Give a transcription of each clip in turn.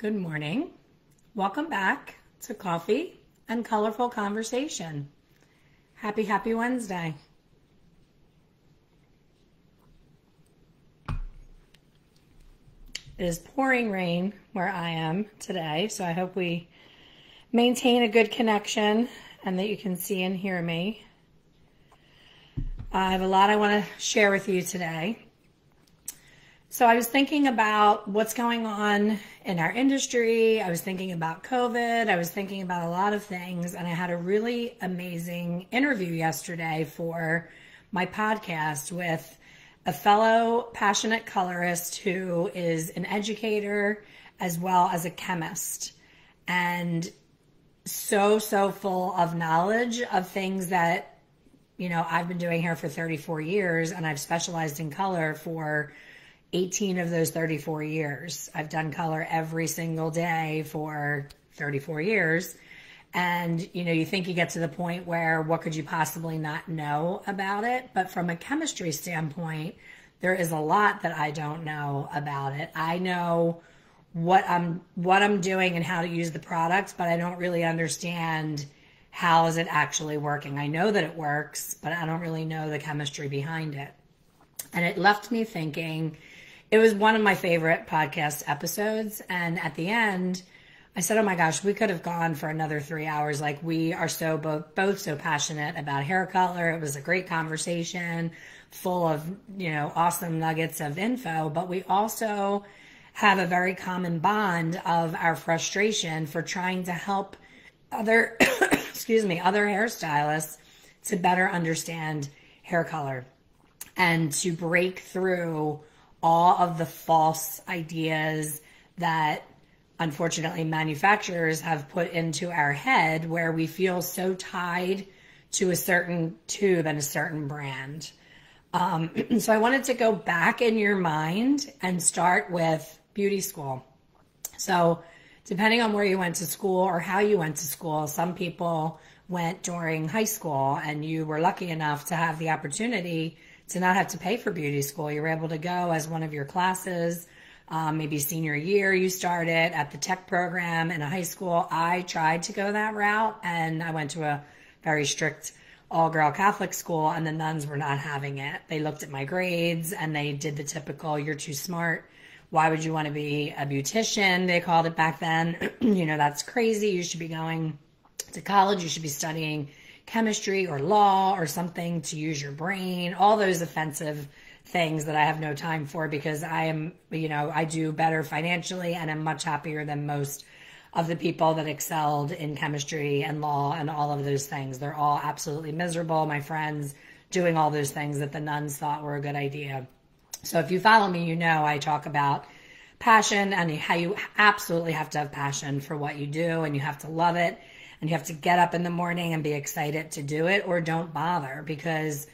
Good morning. Welcome back to Coffee and Colorful Conversation. Happy Wednesday. It is pouring rain where I am today, so I hope we maintain a good connection and that you can see and hear me. I have a lot I want to share with you today. So I was thinking about what's going on in our industry. I was thinking about COVID. I was thinking about a lot of things. And I had a really amazing interview yesterday for my podcast with a fellow passionate colorist who is an educator as well as a chemist. And so full of knowledge of things that, I've been doing hair for 34 years and I've specialized in color for 18 of those 34 years. I've done color every single day for 34 years. And, you think you get to the point where what could you possibly not know about it? But from a chemistry standpoint, there is a lot that I don't know about it. I know what I'm doing and how to use the products, but I don't really understand how is it actually working. I know that it works, but I don't really know the chemistry behind it. And it left me thinking. It was one of my favorite podcast episodes. And at the end, I said, oh my gosh, we could have gone for another 3 hours. Like, we are both so passionate about hair color. It was a great conversation full of, awesome nuggets of info. But we also have a very common bond of our frustration for trying to help other, other hairstylists to better understand hair color and to break through all of the false ideas that unfortunately manufacturers have put into our head, where we feel so tied to a certain tube and a certain brand. So I wanted to go back in your mind and start with beauty school. So depending on where you went to school or how you went to school, some people went during high school and you were lucky enough to have the opportunity to not have to pay for beauty school. You were able to go as one of your classes. Maybe senior year you started at the tech program in a high school. I tried to go that route, and I went to a very strict all-girl Catholic school, and the nuns were not having it. They looked at my grades and they did the typical, you're too smart. Why would you want to be a beautician? They called it back then. That's crazy. You should be going to college. You should be studying chemistry or law or something to use your brain, all those offensive things that I have no time for, because I am, I do better financially and I'm much happier than most of the people that excelled in chemistry and law and all of those things. They're all absolutely miserable. My friends doing all those things that the nuns thought were a good idea. So if you follow me, I talk about passion and how you absolutely have to have passion for what you do, and you have to love it. And you have to get up in the morning and be excited to do it, or don't bother, because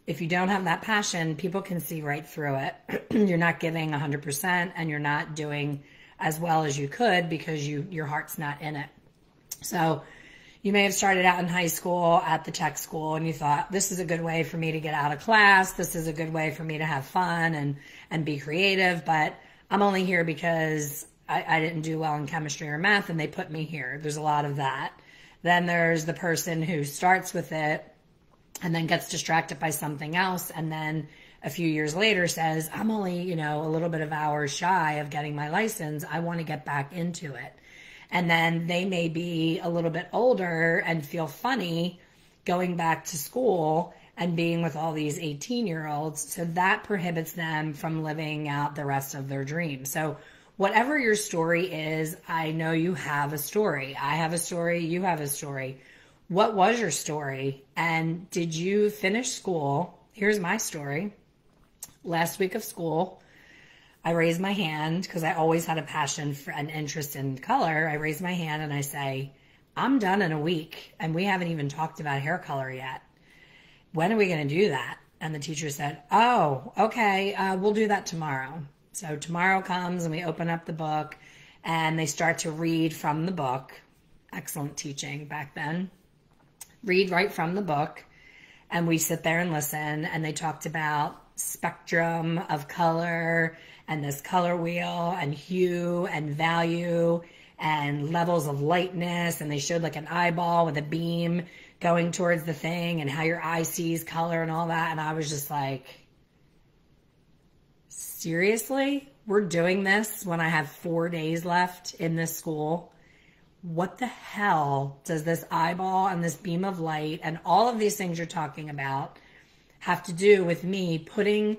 if you don't have that passion, people can see right through it. You're not giving 100% and you're not doing as well as you could because your heart's not in it. So you may have started out in high school at the tech school and you thought, this is a good way for me to get out of class. This is a good way for me to have fun and be creative. But I'm only here because I didn't do well in chemistry or math and they put me here. There's a lot of that. Then there's the person who starts with it and then gets distracted by something else, and then a few years later says, I'm only, a little bit of hours shy of getting my license. I want to get back into it. And then they may be a little bit older and feel funny going back to school and being with all these 18-year-olds. So that prohibits them from living out the rest of their dreams. So whatever your story is, I know you have a story. I have a story. You have a story. What was your story? And did you finish school? Here's my story. Last week of school, I raised my hand because I always had a passion for an interest in color. I raised my hand and I say, I'm done in a week and we haven't even talked about hair color yet. When are we going to do that? And the teacher said, oh, okay, we'll do that tomorrow. So tomorrow comes and we open up the book and they start to read from the book. Excellent teaching back then. Read right from the book. And we sit there and listen. And they talked about spectrum of color and this color wheel and hue and value and levels of lightness. And they showed like an eyeball with a beam going towards the thing and how your eye sees color and all that. And I was just like, seriously? We're doing this when I have 4 days left in this school? What the hell does this eyeball and this beam of light and all of these things you're talking about have to do with me putting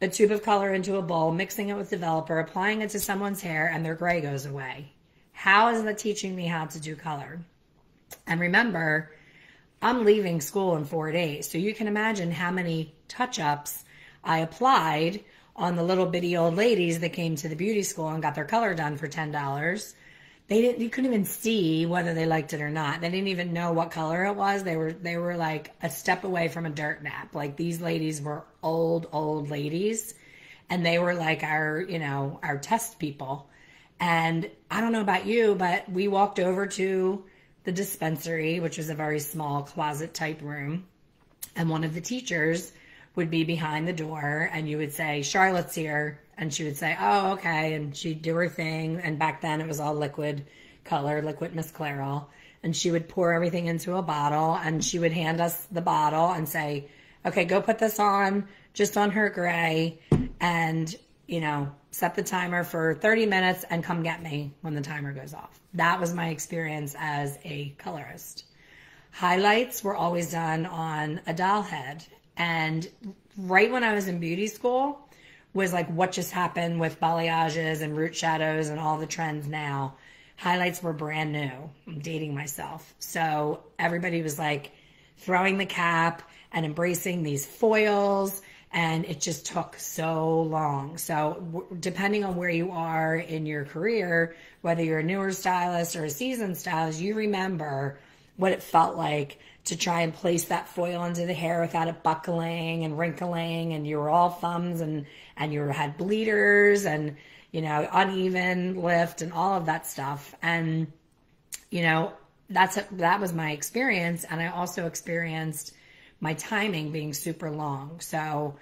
a tube of color into a bowl, mixing it with developer, applying it to someone's hair, and their gray goes away? How is that teaching me how to do color? And remember, I'm leaving school in 4 days. So you can imagine how many touch-ups I applied on the little bitty old ladies that came to the beauty school and got their color done for $10. You couldn't even see whether they liked it or not. They didn't even know what color it was. They were like a step away from a dirt nap. Like, these ladies were old ladies, and they were like our test people. And I don't know about you, but we walked over to the dispensary, which was a very small closet type room. And one of the teachers would be behind the door, and you would say, Charlotte's here. And she would say, oh, okay. And she'd do her thing. And back then it was all liquid color, liquid Miss Clairol. And she would pour everything into a bottle, and she would hand us the bottle and say, okay, go put this on just on her gray, and, set the timer for 30 minutes and come get me when the timer goes off. That was my experience as a colorist. Highlights were always done on a doll head. And right when I was in beauty school was like what just happened with balayages and root shadows and all the trends now. Highlights were brand new. I'm dating myself. So everybody was like throwing the cap and embracing these foils, and it just took so long. So depending on where you are in your career, whether you're a newer stylist or a seasoned stylist, you remember what it felt like to try and place that foil into the hair without it buckling and wrinkling, and you were all thumbs, and you had bleeders and, uneven lift and all of that stuff. And, that was my experience. And I also experienced my timing being super long. So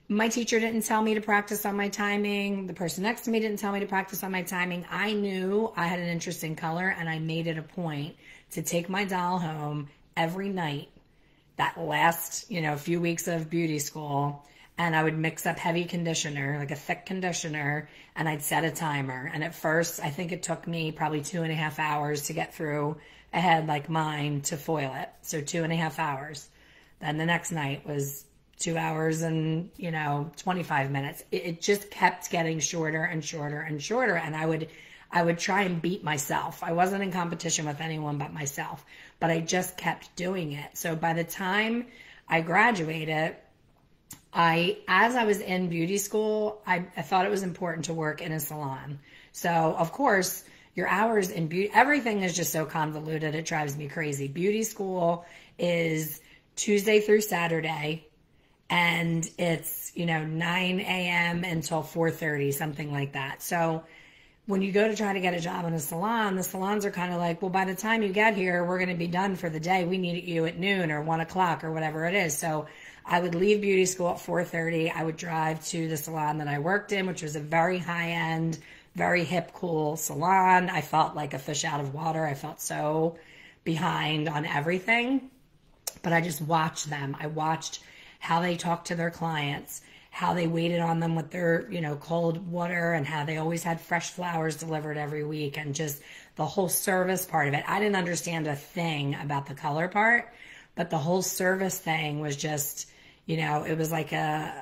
my teacher didn't tell me to practice on my timing. The person next to me didn't tell me to practice on my timing. I knew I had an interest in color, and I made it a point to take my doll home every night that last, few weeks of beauty school, and I would mix up heavy conditioner, like a thick conditioner, and I'd set a timer. And at first, I think it took me probably 2.5 hours to get through a head like mine to foil it. So 2.5 hours. Then the next night was 2 hours and, 25 minutes. It just kept getting shorter and shorter and shorter. And I would try and beat myself. I wasn't in competition with anyone but myself, but I just kept doing it. So by the time I graduated, as I was in beauty school, I thought it was important to work in a salon. So of course, your hours in beauty, everything is just so convoluted. It drives me crazy. Beauty school is Tuesday through Saturday, and it's, 9 a.m. until 4:30, something like that. So when you go to try to get a job in a salon, the salons are kind of like, well, by the time you get here, we're going to be done for the day. We need you at noon or 1 o'clock or whatever it is. So I would leave beauty school at 4:30. I would drive to the salon that I worked in, which was a very high-end, very hip, cool salon. I felt like a fish out of water. I felt so behind on everything. But I just watched them. I watched how they talked to their clients, how they waited on them with their, cold water, and how they always had fresh flowers delivered every week, and just the whole service part of it. I didn't understand a thing about the color part, but the whole service thing was just, it was like an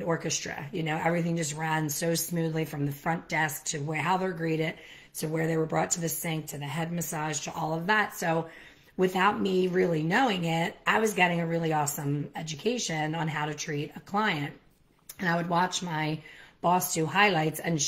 orchestra. Everything just ran so smoothly from the front desk to how they're greeted, to where they were brought to the sink, to the head massage, to all of that. So without me really knowing it, I was getting a really awesome education on how to treat a client. And I would watch my boss do highlights, and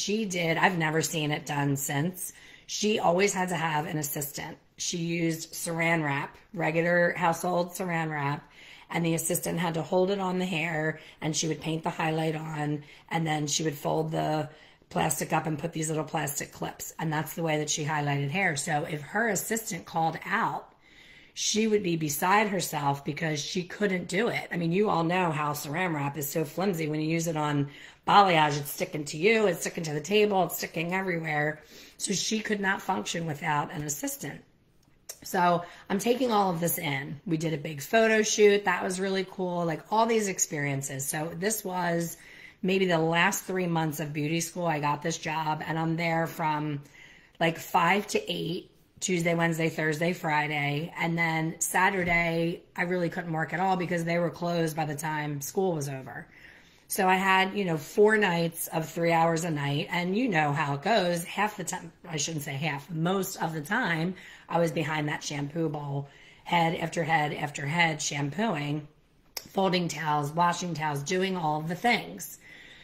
I've never seen it done since. She always had to have an assistant. She used saran wrap, regular household saran wrap, and the assistant had to hold it on the hair, and she would paint the highlight on, and then she would fold the plastic up and put these little plastic clips. And that's the way that she highlighted hair. So if her assistant called out, she would be beside herself because she couldn't do it. I mean, you all know how saran wrap is so flimsy. When you use it on balayage, it's sticking to you, it's sticking to the table, it's sticking everywhere. So she could not function without an assistant. So I'm taking all of this in. We did a big photo shoot. That was really cool. Like all these experiences. So this was maybe the last 3 months of beauty school. I got this job and I'm there from like 5 to 8, Tuesday, Wednesday, Thursday, Friday. And then Saturday, I really couldn't work at all because they were closed by the time school was over. So I had, 4 nights of 3 hours a night, and you know how it goes. Half the time, I shouldn't say half, most of the time, I was behind that shampoo bowl, head after head after head, shampooing, folding towels, washing towels, doing all the things.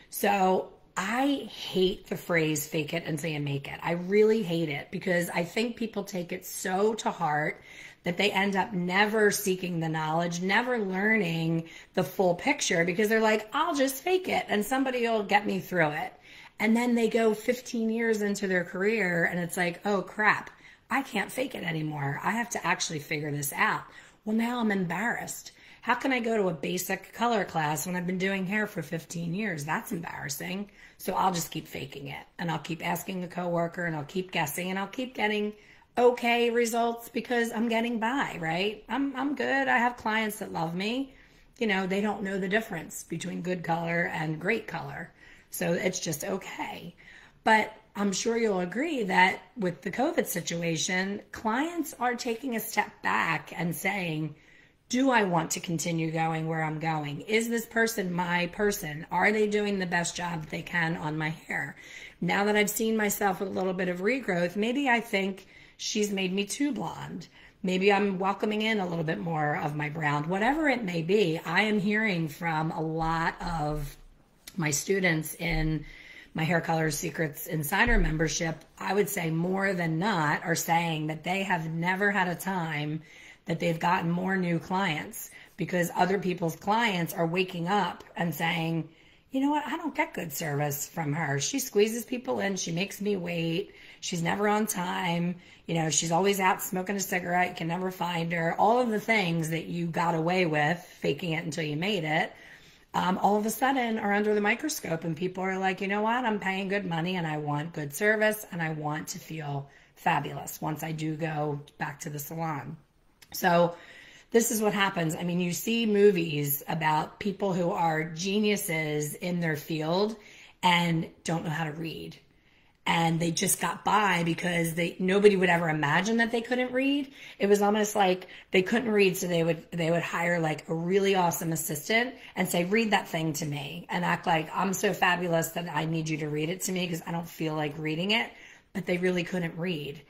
So I hate the phrase fake it until you make it. I really hate it because I think people take it so to heart that they end up never seeking the knowledge, never learning the full picture because they're like, I'll just fake it and somebody will get me through it. And then they go 15 years into their career and it's like, oh crap, I can't fake it anymore. I have to actually figure this out. Well, now I'm embarrassed. How can I go to a basic color class when I've been doing hair for 15 years? That's embarrassing. So I'll just keep faking it and I'll keep asking a coworker and I'll keep guessing and I'll keep getting okay results because I'm getting by, right? I'm good. I have clients that love me. They don't know the difference between good color and great color. So it's just okay. But I'm sure you'll agree that with the COVID situation, clients are taking a step back and saying, do I want to continue going where I'm going? Is this person my person? Are they doing the best job they can on my hair? Now that I've seen myself with a little bit of regrowth, maybe I think she's made me too blonde. Maybe I'm welcoming in a little bit more of my brown. Whatever it may be, I am hearing from a lot of my students in my Hair Color Secrets Insider membership. I would say more than not are saying that they have never had a time that they've gotten more new clients because other people's clients are waking up and saying, you know what, I don't get good service from her. She squeezes people in. She makes me wait. She's never on time. She's always out smoking a cigarette. You can never find her. All of the things that you got away with faking it until you made it, all of a sudden are under the microscope and people are like, you know what, I'm paying good money and I want good service and I want to feel fabulous once I do go back to the salon. So this is what happens. I mean, you see movies about people who are geniuses in their field and don't know how to read. And they just got by because nobody would ever imagine that they couldn't read. It was almost like they couldn't read, so they would hire like a really awesome assistant and say, read that thing to me, and act like I'm so fabulous that I need you to read it to me because I don't feel like reading it. But they really couldn't read.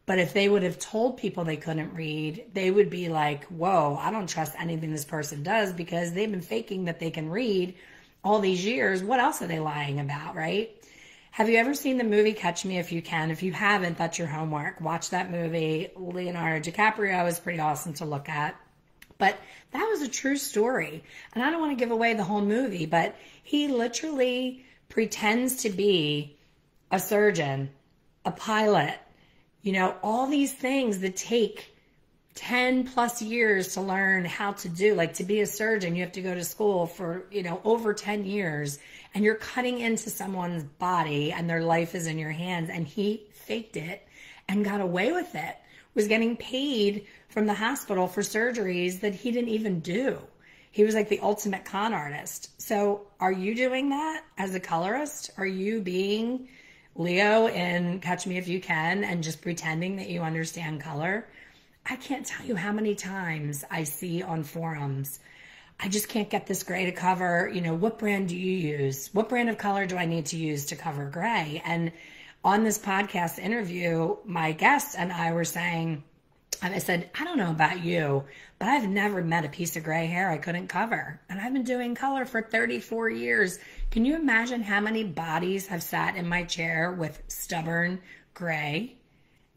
But if they would have told people they couldn't read, they would be like, whoa, I don't trust anything this person does because they've been faking that they can read all these years. What else are they lying about, right? Have you ever seen the movie Catch Me If You Can? If you haven't, that's your homework. Watch that movie. Leonardo DiCaprio is pretty awesome to look at. But that was a true story. And I don't want to give away the whole movie, but he literally pretends to be a surgeon, a pilot, all these things that take 10 plus years to learn how to do. Like to be a surgeon, you have to go to school for, over 10 years. And you're cutting into someone's body and their life is in your hands. And he faked it and got away with it. Was getting paid from the hospital for surgeries that he didn't even do. He was like the ultimate con artist. So are you doing that as a colorist? Are you being Leo in Catch Me If You Can and just pretending that you understand color? I can't tell you how many times I see on forums, I just can't get this gray to cover. What brand do you use? What brand of color do I need to use to cover gray? And on this podcast interview, my guest and I were saying, and I said, I don't know about you, but I've never met a piece of gray hair I couldn't cover. And I've been doing color for 34 years. Can you imagine how many bodies have sat in my chair with stubborn gray?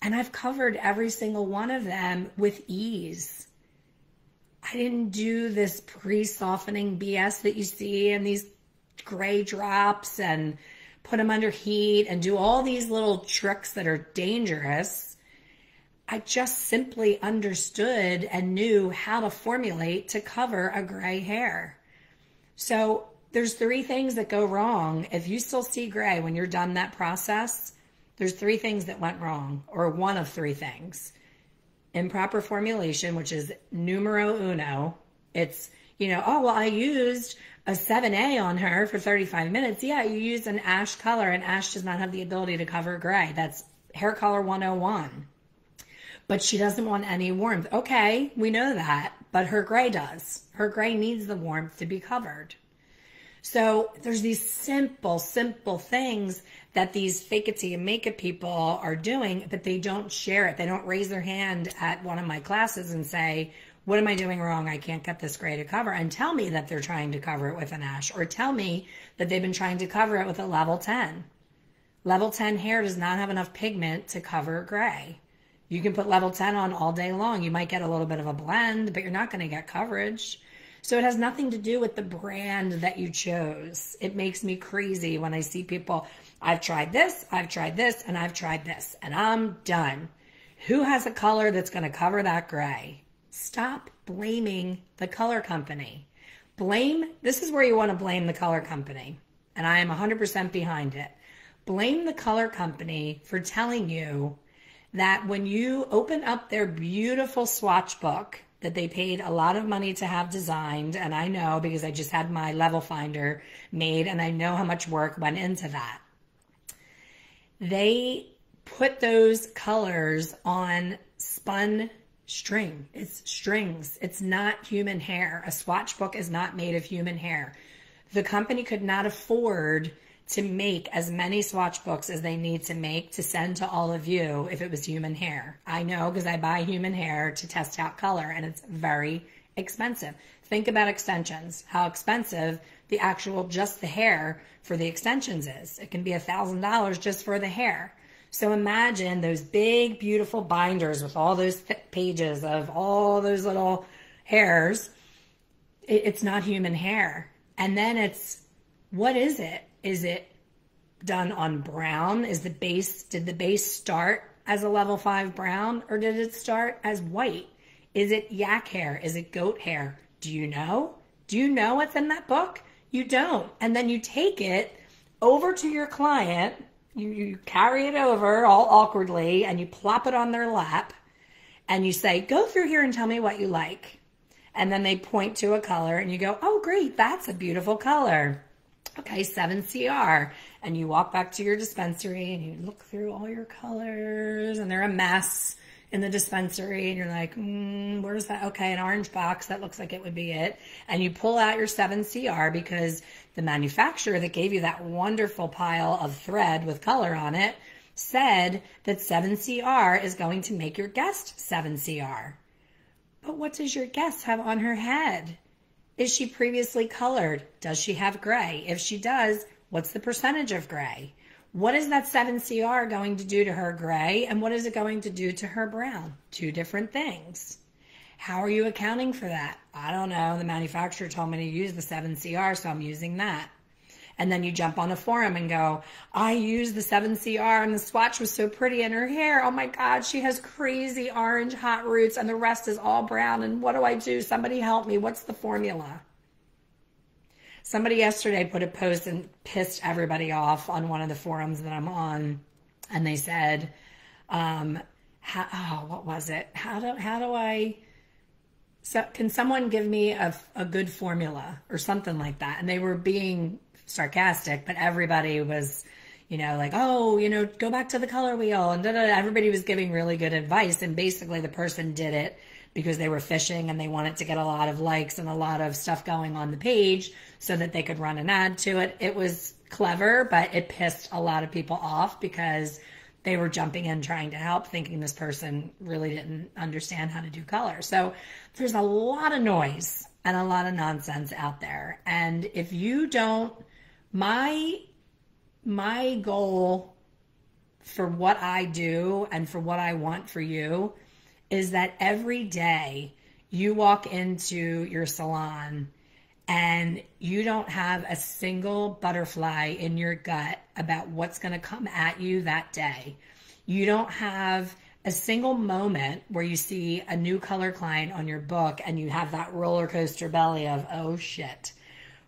And I've covered every single one of them with ease. I didn't do this pre-softening BS that you see in these gray drops and put them under heat and do all these little tricks that are dangerous. I just simply understood and knew how to formulate to cover a gray hair. So there's 3 things that go wrong. If you still see gray when you're done that process, there's 3 things that went wrong, or one of 3 things. Improper formulation, which is numero uno. It's, oh, well, I used a 7A on her for 35 minutes. Yeah, you used an ash color, and ash does not have the ability to cover gray. That's hair color 101. But she doesn't want any warmth. Okay, we know that, but her gray does. Her gray needs the warmth to be covered. So there's these simple things that these fake it till you make it people are doing, but they don't share it. They don't raise their hand at one of my classes and say, what am I doing wrong? I can't get this gray to cover. And tell me that they're trying to cover it with an ash, or tell me that they've been trying to cover it with a level 10. Level 10 hair does not have enough pigment to cover gray. You can put level 10 on all day long. You might get a little bit of a blend, but you're not going to get coverage. So it has nothing to do with the brand that you chose. It makes me crazy when I see people, I've tried this, and I've tried this, and I'm done. Who has a color that's going to cover that gray? Stop blaming the color company. This is where you want to blame the color company, and I am 100% behind it. Blame the color company for telling you that when you open up their beautiful swatch book that they paid a lot of money to have designed, and I know because I just had my level finder made and I know how much work went into that. They put those colors on spun string. It's strings. It's not human hair. A swatch book is not made of human hair. The company could not afford to make as many swatch books as they need to make to send to all of you if it was human hair. I know because I buy human hair to test out color, and it's very expensive. Think about extensions, how expensive the actual just the hair for the extensions is. It can be $1,000 just for the hair. So imagine those big, beautiful binders with all those thick pages of all those little hairs. It's not human hair. And then what is it? Is it done on brown? Did the base start as a level 5 brown, or did it start as white? Is it yak hair? Is it goat hair? Do you know? Do you know what's in that book? You don't. And then you take it over to your client, you carry it over all awkwardly, and you plop it on their lap, and you say, go through here and tell me what you like. And then they point to a color, and you go, oh, great, that's a beautiful color. Okay, 7CR. And you walk back to your dispensary and you look through all your colors and they're a mess in the dispensary and you're like, where's that? Okay, an orange box. That looks like it would be it. And you pull out your 7CR because the manufacturer that gave you that wonderful pile of thread with color on it said that 7CR is going to make your guest 7CR. But what does your guest have on her head? Is she previously colored? Does she have gray? If she does, what's the percentage of gray? What is that 7CR going to do to her gray? And what is it going to do to her brown? 2 different things. How are you accounting for that? I don't know. The manufacturer told me to use the 7CR, so I'm using that. And then you jump on a forum and go, I used the 7CR and the swatch was so pretty in her hair. Oh my God, she has crazy orange hot roots and the rest is all brown. And what do I do? Somebody help me. What's the formula? Somebody yesterday put a post and pissed everybody off on one of the forums that I'm on. And they said, what was it? Can someone give me a good formula or something like that? And they were being sarcastic, but everybody was, like, go back to the color wheel and everybody was giving really good advice. And basically the person did it because they were fishing and they wanted to get a lot of likes and a lot of stuff going on the page so that they could run an ad to it. It was clever, but it pissed a lot of people off because they were jumping in trying to help, thinking this person really didn't understand how to do color. So there's a lot of noise and a lot of nonsense out there. And if you don't, my goal for what I do and for what I want for you is that every day you walk into your salon and you don't have a single butterfly in your gut about what's going to come at you that day. You don't have a single moment where you see a new color client on your book and you have that roller coaster belly of, oh shit,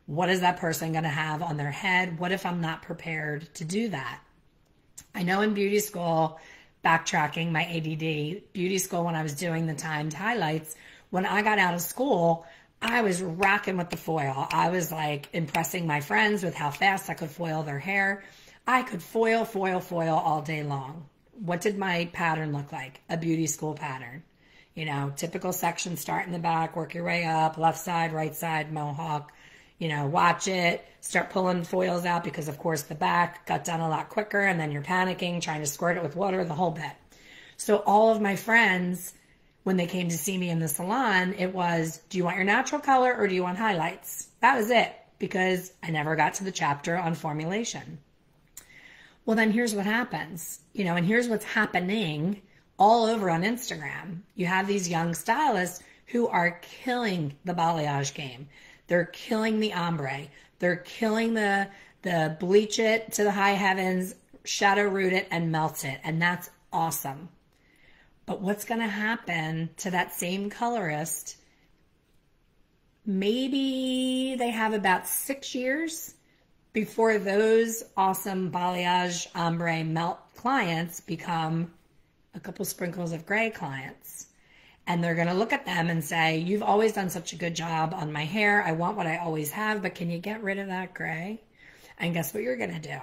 what is that person going to have on their head? What if I'm not prepared to do that? I know in beauty school, backtracking my ADD, beauty school, when I was doing the timed highlights, when I got out of school, I was rocking with the foil. I was like impressing my friends with how fast I could foil their hair. I could foil all day long. What did my pattern look like? A beauty school pattern. You know, typical section, start in the back, work your way up, left side, right side, mohawk. You know, watch it, start pulling foils out because, of course, the back got done a lot quicker, and then you're panicking, trying to squirt it with water, the whole bit. So all of my friends, when they came to see me in the salon, it was, do you want your natural color or do you want highlights? That was it, because I never got to the chapter on formulation. Well, then here's what happens, you know, and here's what's happening all over on Instagram. You have these young stylists who are killing the balayage game. They're killing the ombre. They're killing the bleach it to the high heavens, shadow root it, and melt it. And that's awesome. But what's going to happen to that same colorist? Maybe they have about 6 years before those awesome balayage ombre melt clients become a couple sprinkles of gray clients. And they're going to look at them and say, you've always done such a good job on my hair. I want what I always have, but can you get rid of that gray? And guess what you're going to do?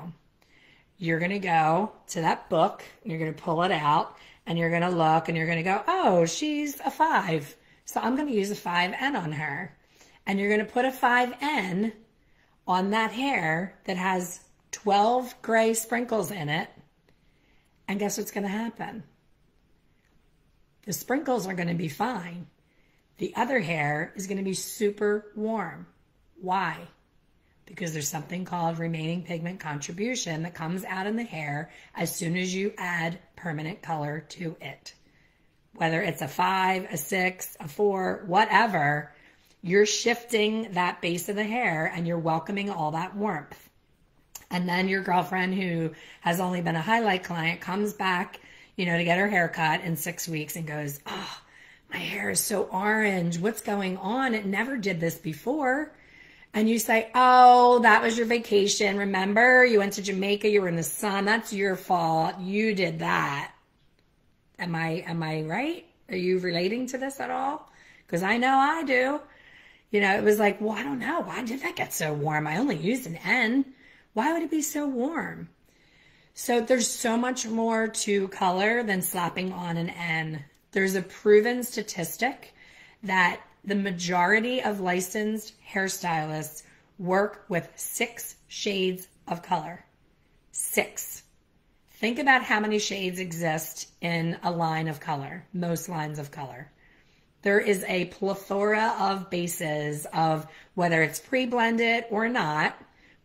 You're going to go to that book, you're going to pull it out, and you're going to look, and you're going to go, oh, she's a 5. So I'm going to use a 5N on her. And you're going to put a 5N on that hair that has 12 gray sprinkles in it. And guess what's going to happen? The sprinkles are going to be fine. The other hair is going to be super warm. Why? Because there's something called remaining pigment contribution that comes out in the hair as soon as you add permanent color to it. Whether it's a 5, a 6, a 4, whatever, you're shifting that base of the hair and you're welcoming all that warmth. And then your girlfriend who has only been a highlight client comes back, you know, to get her hair cut in 6 weeks and goes, oh, my hair is so orange. What's going on? It never did this before. And you say, oh, that was your vacation. Remember, you went to Jamaica, you were in the sun. That's your fault. You did that. Am I right? Are you relating to this at all? Because I know I do. You know, it was like, well, I don't know. Why did that get so warm? I only used an N. Why would it be so warm? So there's so much more to color than slapping on an N. There's a proven statistic that the majority of licensed hairstylists work with 6 shades of color. 6. Think about how many shades exist in a line of color, most lines of color. There is a plethora of bases of whether it's pre-blended or not.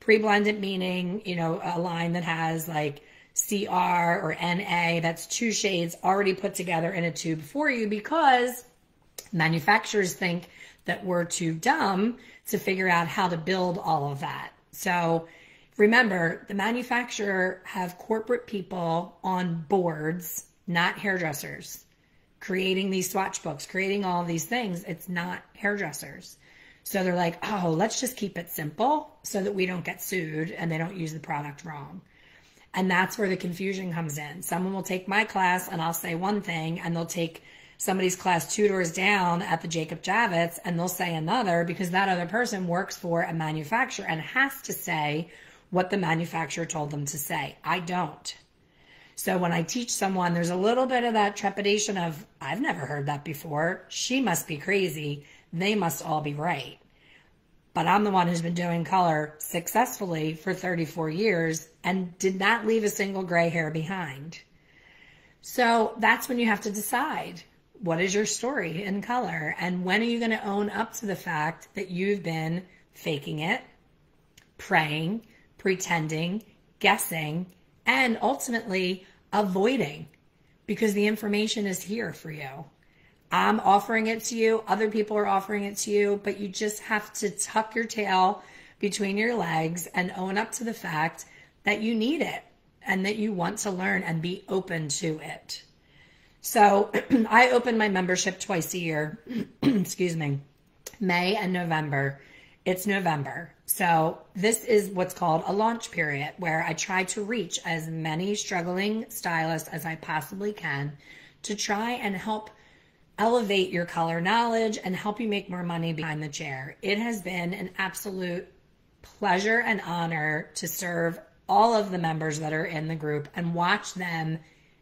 Pre-blended meaning, you know, a line that has like CR or NA, that's 2 shades already put together in a tube for you because manufacturers think that we're too dumb to figure out how to build all of that. So remember, the manufacturer have corporate people on boards, not hairdressers, creating these swatch books, creating all these things. It's not hairdressers. So they're like, oh, let's just keep it simple so that we don't get sued and they don't use the product wrong. And that's where the confusion comes in. Someone will take my class and I'll say one thing, and they'll take somebody's class 2 doors down at the Jacob Javits and they'll say another, because that other person works for a manufacturer and has to say what the manufacturer told them to say. I don't. So when I teach someone, there's a little bit of that trepidation of, I've never heard that before. She must be crazy. They must all be right. But I'm the one who's been doing color successfully for 34 years and did not leave a single gray hair behind. So that's when you have to decide, what is your story in color? And when are you going to own up to the fact that you've been faking it, praying, pretending, guessing, and ultimately avoiding, because the information is here for you. I'm offering it to you. Other people are offering it to you, but you just have to tuck your tail between your legs and own up to the fact that you need it and that you want to learn and be open to it. So I open my membership twice a year, excuse me, May and November. It's November. So this is what's called a launch period, where I try to reach as many struggling stylists as I possibly can to try and help elevate your color knowledge and help you make more money behind the chair. It has been an absolute pleasure and honor to serve all of the members that are in the group and watch them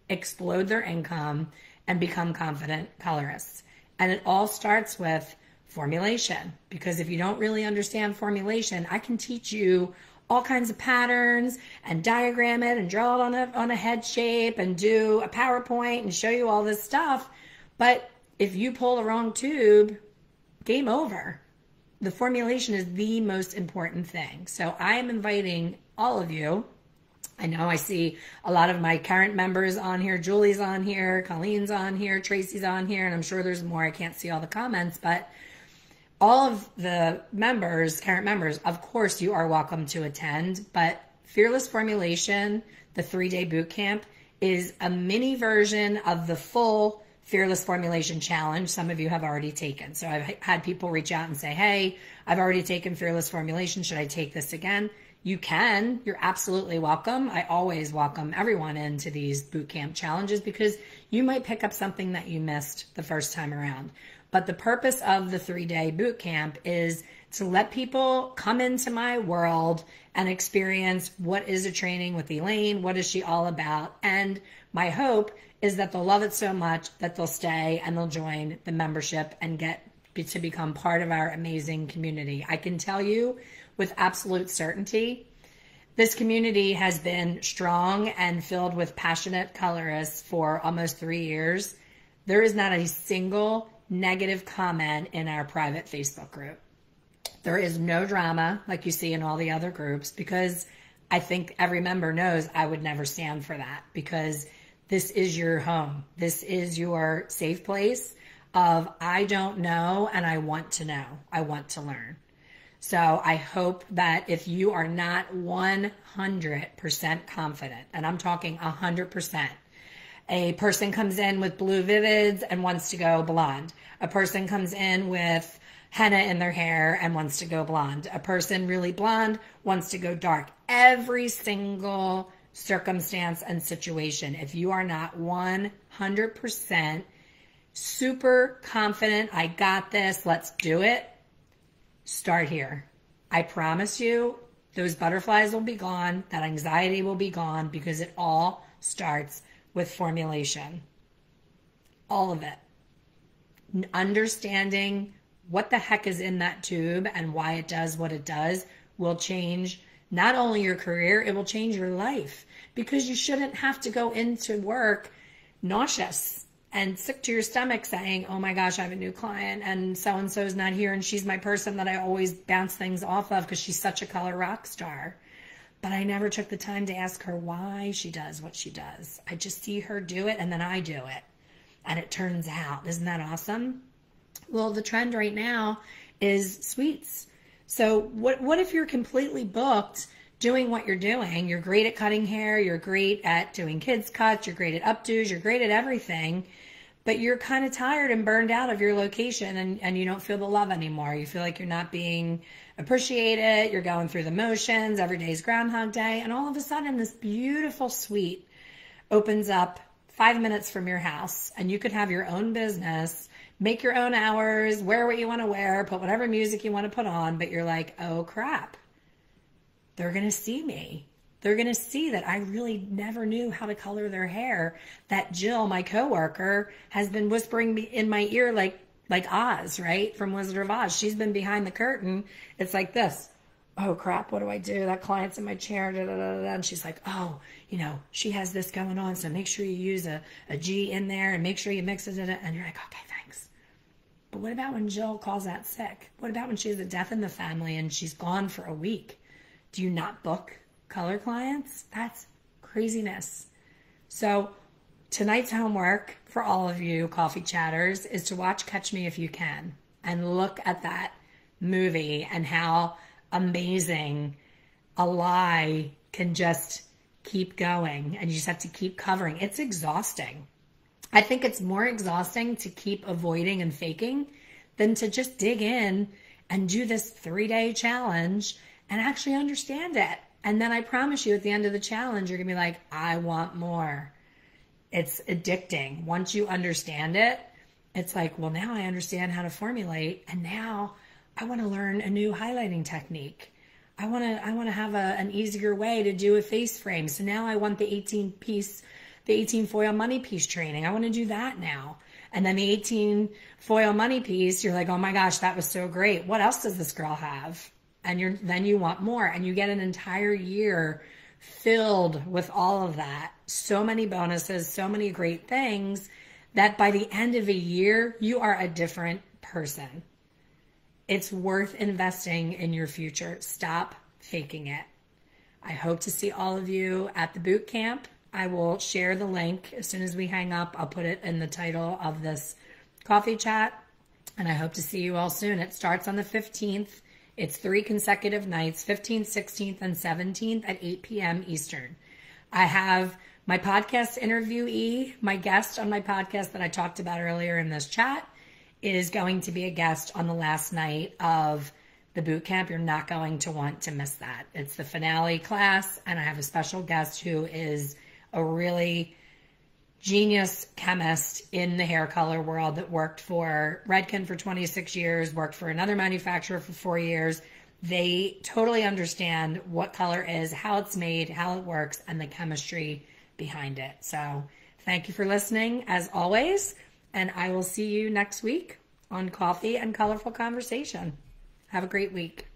explode their income and become confident colorists. And it all starts with formulation, because if you don't really understand formulation, I can teach you all kinds of patterns and diagram it and draw it on a head shape and do a PowerPoint and show you all this stuff. But if you pull the wrong tube, game over. The formulation is the most important thing. So I am inviting all of you. I know I see a lot of my current members on here. Julie's on here, Colleen's on here, Tracy's on here, and I'm sure there's more. I can't see all the comments, but all of the members, current members, of course you are welcome to attend, but Fearless Formulation, the 3-day boot camp, is a mini version of the full Fearless Formulation Challenge some of you have already taken. So I've had people reach out and say, hey, I've already taken Fearless Formulation. Should I take this again? You can. You're absolutely welcome. I always welcome everyone into these boot camp challenges because you might pick up something that you missed the first time around. But the purpose of the 3-day boot camp is to let people come into my world and experience what is a training with Elaine, what is she all about. And my hope is that they'll love it so much that they'll stay and they'll join the membership and get to become part of our amazing community. I can tell you with absolute certainty, this community has been strong and filled with passionate colorists for almost 3 years. There is not a single negative comment in our private Facebook group. There is no drama like you see in all the other groups, because I think every member knows I would never stand for that, because this is your home. This is your safe place of I don't know and I want to know. I want to learn. So I hope that if you are not 100% confident, and I'm talking 100%, a person comes in with blue vivids and wants to go blonde. A person comes in with henna in their hair and wants to go blonde. A person really blonde wants to go dark. Every single circumstance and situation, if you are not 100% super confident, I got this, let's do it, start here. I promise you, those butterflies will be gone, that anxiety will be gone, because it all starts with formulation. All of it. Understanding what the heck is in that tube and why it does what it does will change not only your career, it will change your life, because you shouldn't have to go into work nauseous and sick to your stomach saying, oh my gosh, I have a new client and so-and-so's not here and she's my person that I always bounce things off of because she's such a color rock star. But I never took the time to ask her why she does what she does. I just see her do it and then I do it. And it turns out, isn't that awesome? Well, the trend right now is sweets. So what if you're completely booked doing what you're doing? You're great at cutting hair, you're great at doing kids cuts, you're great at updos, you're great at everything, but you're kind of tired and burned out of your location and you don't feel the love anymore. You feel like you're not being appreciated, you're going through the motions, every day's Groundhog Day, and all of a sudden this beautiful suite opens up 5 minutes from your house and you could have your own business, make your own hours, wear what you want to wear, put whatever music you want to put on, but you're like, oh crap, they're going to see me. They're going to see that I really never knew how to color their hair. That Jill, my coworker, has been whispering in my ear like Oz, right? From Wizard of Oz. She's been behind the curtain. It's like this. Oh crap, what do I do? That client's in my chair, da, da, da, da. And she's like, oh, you know, she has this going on, so make sure you use a G in there and make sure you mix it in it. And you're like, okay, thanks. But what about when Jill calls out sick? What about when she has a death in the family and she's gone for a week? Do you not book color clients? That's craziness. So tonight's homework for all of you coffee chatters is to watch Catch Me If You Can and look at that movie and how amazing a lie can just keep going and you just have to keep covering. It's exhausting. I think it's more exhausting to keep avoiding and faking than to just dig in and do this 3-day challenge and actually understand it. And then I promise you at the end of the challenge, you're going to be like, I want more. It's addicting. Once you understand it, it's like, well, now I understand how to formulate. And now I want to learn a new highlighting technique. I want to have an easier way to do a face frame. So now I want the 18 foil money piece training. I want to do that now. And then the 18 foil money piece, you're like, oh my gosh, that was so great. What else does this girl have? And then you want more, and you get an entire year filled with all of that. So many bonuses, so many great things that by the end of a year, you are a different person. It's worth investing in your future. Stop faking it. I hope to see all of you at the boot camp. I will share the link as soon as we hang up. I'll put it in the title of this coffee chat, and I hope to see you all soon. It starts on the 15th. It's 3 consecutive nights, 15th, 16th, and 17th at 8 p.m. Eastern. I have my podcast interviewee, my guest on my podcast that I talked about earlier in this chat, is going to be a guest on the last night of the boot camp. You're not going to want to miss that. It's the finale class, and I have a special guest who is a really genius chemist in the hair color world that worked for Redken for 26 years, worked for another manufacturer for 4 years. They totally understand what color is, how it's made, how it works, and the chemistry behind it. So thank you for listening, as always, and I will see you next week on Coffee and Colorful Conversation. Have a great week.